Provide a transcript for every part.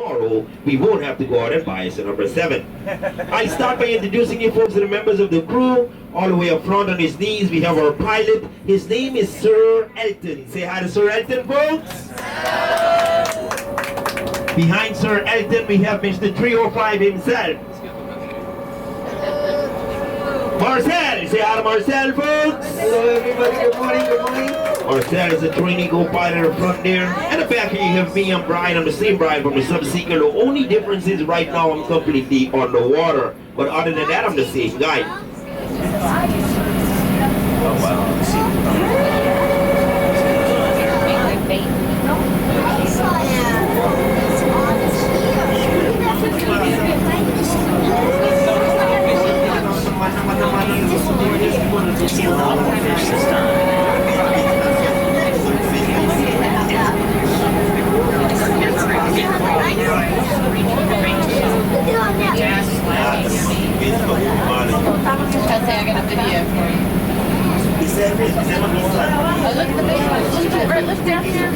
tomorrow we won't have to go out and buy us a number 7. I'll start by introducing you folks to the members of the crew. All the way up front on his knees, we have our pilot. His name is Sir Elton. Say hi to Sir Elton, folks. Behind Sir Elton, we have Mr. 305 himself. Marcel, say hi to Marcel, folks. Hello everybody, good morning, good morning. Marcel is a trainee co-pilot up front there. And the back here you have me, I'm Brian. I'm the same Brian from the Subseeker. The only difference is right now I'm completely underwater. But other than that, I'm the same guy. Oh wow. See a lot more fish this time. I got a video for you. Oh, look at the big one. Look down here.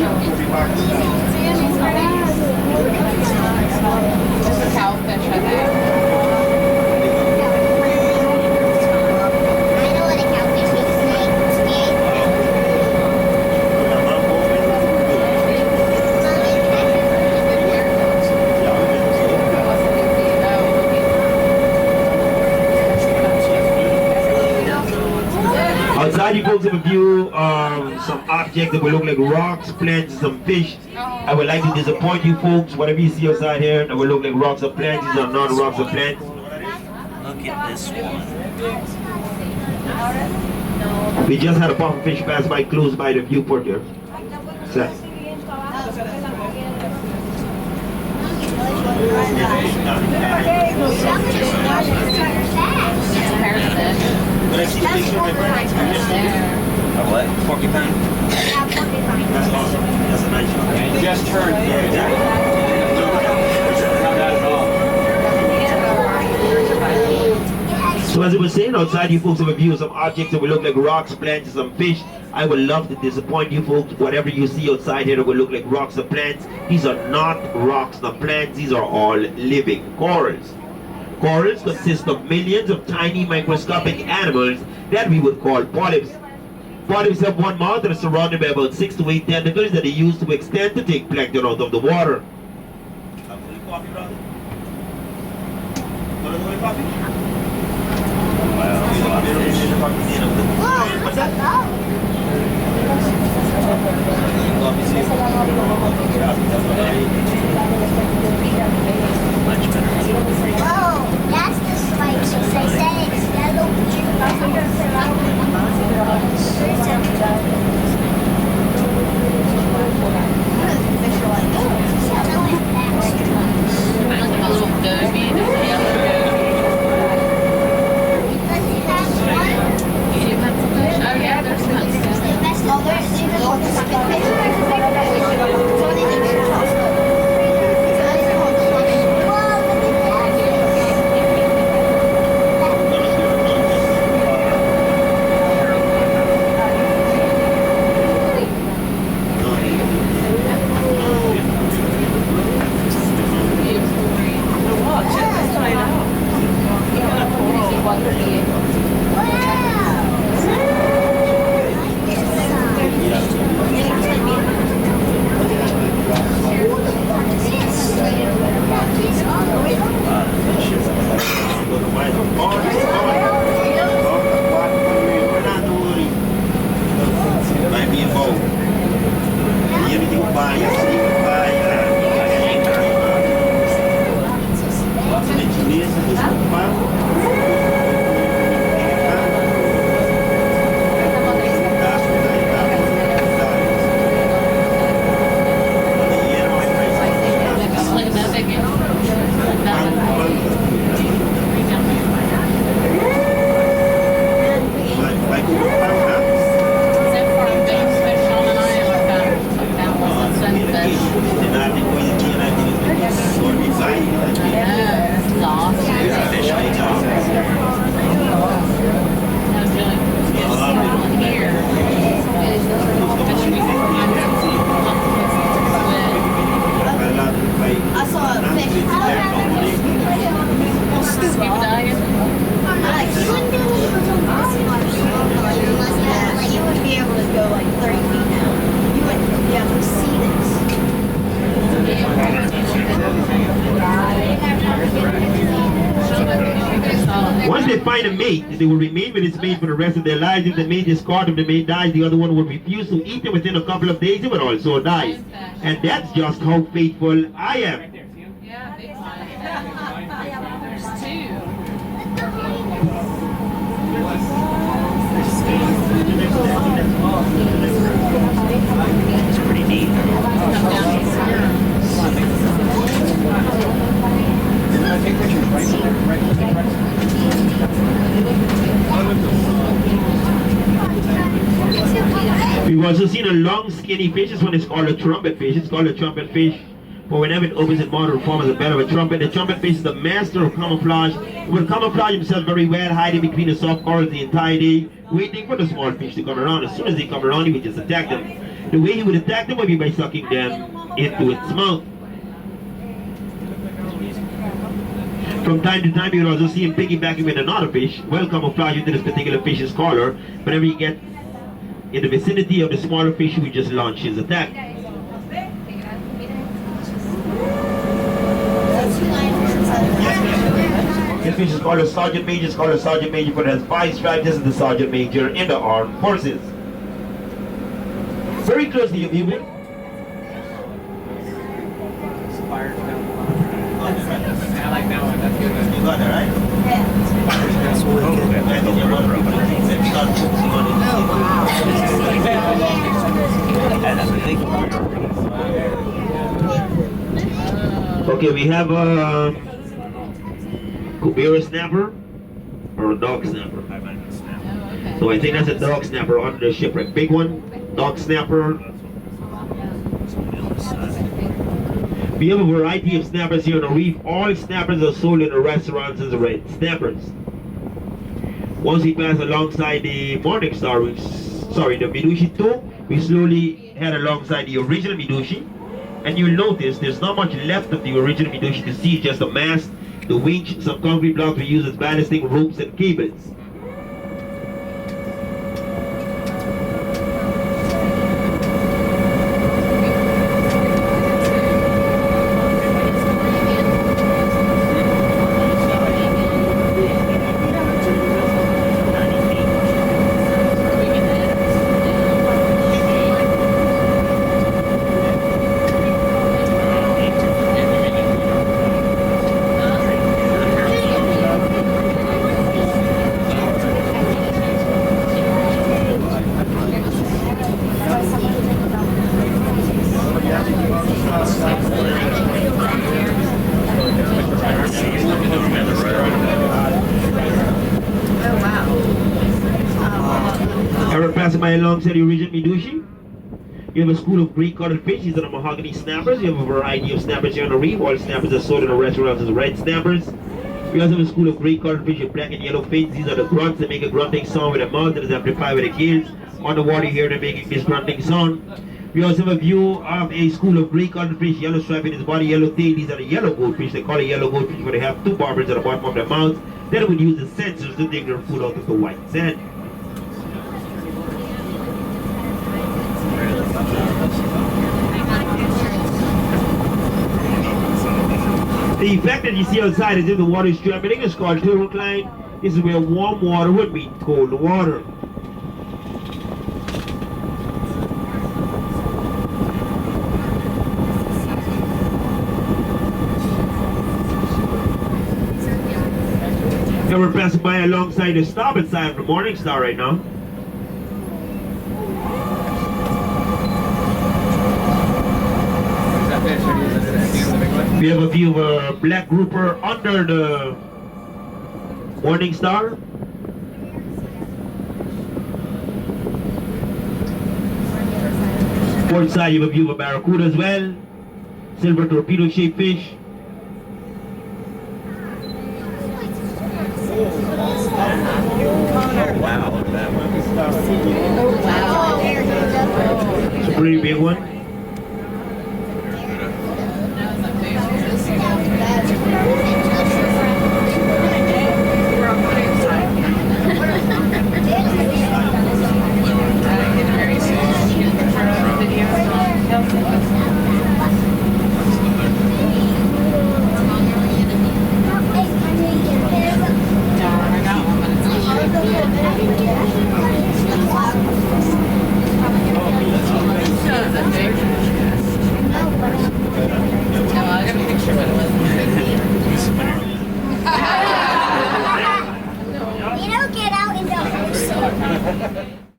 There's a cowfish right there. Outside you folks have a view of some objects that will look like rocks, plants, some fish. I would like to disappoint you folks. Whatever you see outside here that will look like rocks or plants, these are not rocks or plants. Look at this one. We just had a puffer fish pass by close by the viewport here. So. A what? Porcupine? Yeah, porcupine. That's awesome. That's a nice one. Just turned. Yeah, exactly. Not bad at all. So as I was saying, outside you folks have a view of some objects that will look like rocks, plants, some fish. I would love to disappoint you folks. Whatever you see outside here that will look like rocks or plants, these are not rocks nor plants. These are all living corals. Corals consist of millions of tiny microscopic animals that we would call polyps. Polyps have one mouth that is surrounded by about 6 to 8 tentacles that are used to extend to take plankton out of the water. What's that? Oh, that's the spikes. They say it's yellow. Once they find a mate, they will remain with its mate for the rest of their lives. If the mate is caught, if the mate dies, the other one will refuse to eat them within a couple of days. It will also die. And that's just how faithful I am. Yeah, big one. There's two. It's pretty neat. We've also seen a long skinny fish. This one is called a trumpet fish. It's called a trumpet fish. But whenever it opens its mouth, it forms a bell of a trumpet. The trumpet fish is the master of camouflage. It will camouflage himself very well, hiding between the soft corals the entire day, waiting for the small fish to come around. As soon as they come around, he would just attack them. The way he would attack them would be by sucking them into its mouth. From time to time, you will also see him piggybacking with another fish, well camouflaged into this particular fish's collar. Whenever you get in the vicinity of the smaller fish, he would just launch his attack. This fish is called a sergeant major. It's called a sergeant major, but it has 5 stripes. This is the sergeant major in the armed forces. Very closely, you view it. I like that one. That's good. You got that right? Okay, we have a Kubera snapper or a dog snapper. Oh, okay. So I think that's a dog snapper under the shipwreck. Big one, dog snapper. We have a variety of snappers here on the reef. All snappers are sold in the restaurants as red snappers. Once we pass alongside the Morning Star, the Medushi 2, we slowly head alongside the original Medushi. And you'll notice there's not much left of the original Medushi to see, just the mast, the winch, some concrete blocks we use as ballasting, ropes and cables. Passing by alongside the original Medushi. You have a school of Greek cuttlefish. These are the mahogany snappers. You have a variety of snappers here on the reef. All snappers are sold in the restaurants as red snappers. We also have a school of Greek cuttlefish with black and yellow fins. These are the grunts that make a grunting sound with their mouth that is amplified with the gills. On the water here, they're making this grunting sound. We also have a view of a school of Greek cuttlefish, yellow stripe in its body, yellow tail. These are the yellow goldfish. They call it yellow goldfish, but they have 2 barbers at the bottom of their mouths. Then it would use the sensors to take their food out of the white sand. The effect that you see outside is if the water is trembling. It's called turbocline. This is where warm water would meet cold water. Now we're passing by alongside the starboard side of the Morning Star right now. We have a view of a black grouper under the Morning Star. Port side, you have a view of a barracuda as well. Silver torpedo shaped fish. Wow, look at that one. It's a pretty big one.